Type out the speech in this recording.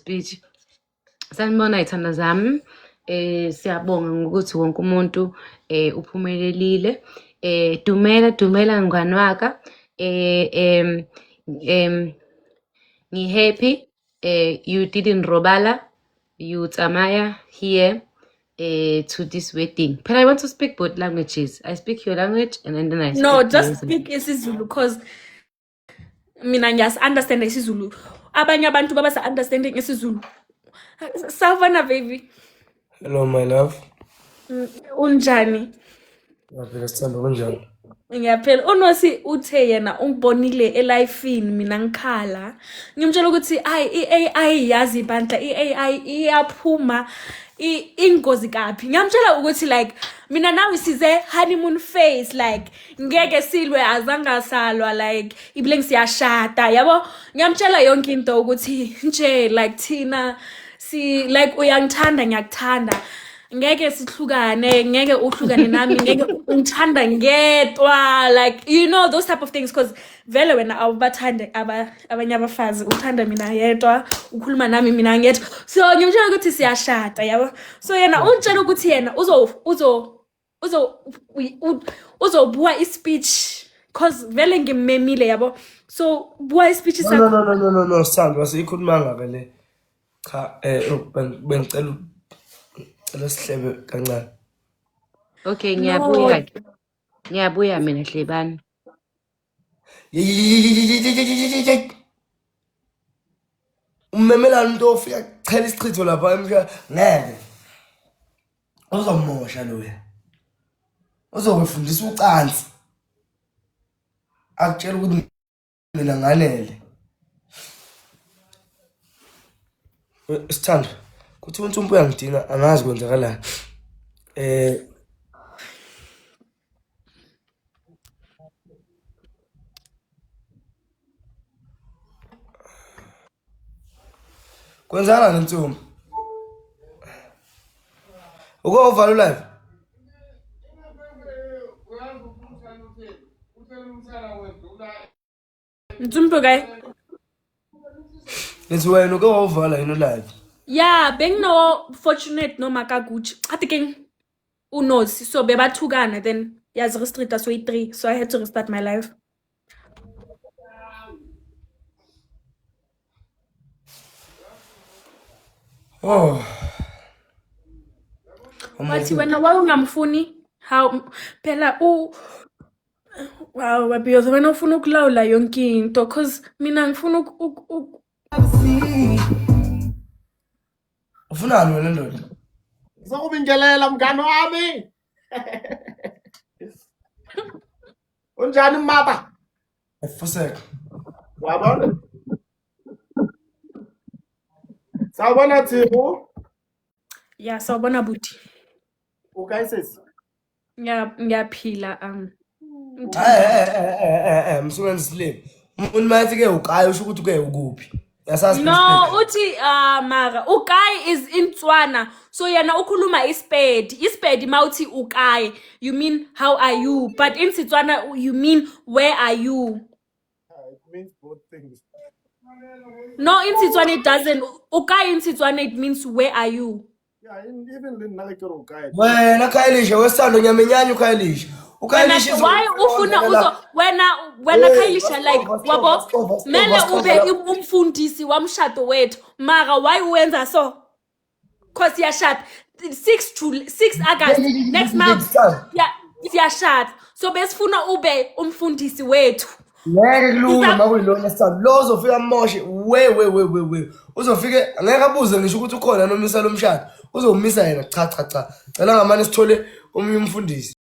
speech. Sanibona y'thanda zami. Siyabonga ngokuthi wonke umuntu uphumelelile. Dumela mngani waka. Happy. You didn't robala. You tsamaya here to this wedding. But I want to speak both languages. I speak your language and then I speak No, just yours. speak isiZulu because mina understand isiZulu. Abanye abantu baba understanding isiZulu. Savana baby. Hello, my love. Unjani? Ngaphela sithanda kunjani? Ngiyaphela. Unosi uthe yena ungibonile elifini mina ngikhala. Ngimtshela ukuthi i-AI yazi bandla i-AI iyaphuma ingozi kaphi. Ngiyamtshela ukuthi like mina nawe size honeymoon phase like ngeke silwe azange salwa like ibile siyashada yabo. Ngiyamtshela yonke into ukuthi nje like thina si like uyangithanda ngiyakuthanda. Ngeke sihlukane, ngeke uhlukane nami, ngeke ungithanda ngedwa, like you know those type of things because vele wena awubathande abanye abafazi uthanda mina yedwa ukhuluma nami mina ngedwa. So ngimtshela ukuthi siyashada yabo. So yena untshela ukuthi yena uzobuwa ispeech because vele ngimemile yabo. So buwa ispeech sakho. No, Sandra, siyikhuluma ngabe le. Cha, bengicela lesihlebe kancane. Okay, ngiyabuya mina Hlebani. Ummemelana into ofika chela isichitho lapha emsha ngeke. Uzomosha loya. Uzokufundisa ucansi. Akutshela ukuthi mina nganele. Sithanda kuthi uNtsumpu uyangidinga angazi kwenzakalani. Kwenzakala nensumpu. Ukovala live. Ntsumpu guy. Nithi wena ukovala yini live? Yeah, bengino fortunate no makaguchi. Atikeng unosi so bebathukana then yazi restrict as way 3 so I had to restart my life. Oh. Wathi wena wawungamfuni how phela wow babiyoza wena ufuna ukulawula yonke into cause mina ngifuna ufunani wena ndoda? Ngizokubingelela mngani wami. Unjani mama? Efuseka. Wabona? Sawubona Thibu. yeah sawubona buti. Ukayisisi? Ngiyaphila Msuka ngisilele. Unimathi ke uqaya usho ukuthi ke ukuphi? Yasazi no uthi mara ukai is in Tswana so yena ukhuluma ispedi mawuthi ukai you mean how are you but in Setswana you mean where are you. It means both things. No, in Setswana it doesn't. Ukai in Setswana it means where are you. Yeah, even in Nalekero ukai. Wena Khaylisha wesithando nyamenyanya uKhaylisha. UKhaylisha Why ufuna uzo wena Khaylisha like wabo mele ube umfundisi wamshado wethu mara why uwenza so cause yashada 6 August next month yashada so besifuna ube umfundisi wethu. Ngeke kulunga makuyilona sithando lo uzofika moshe we uzofike ngeke abuze ngisho ukuthi ukhona nomisa lomshado uzomisa yena cha cela ngamane sithole umfundisi.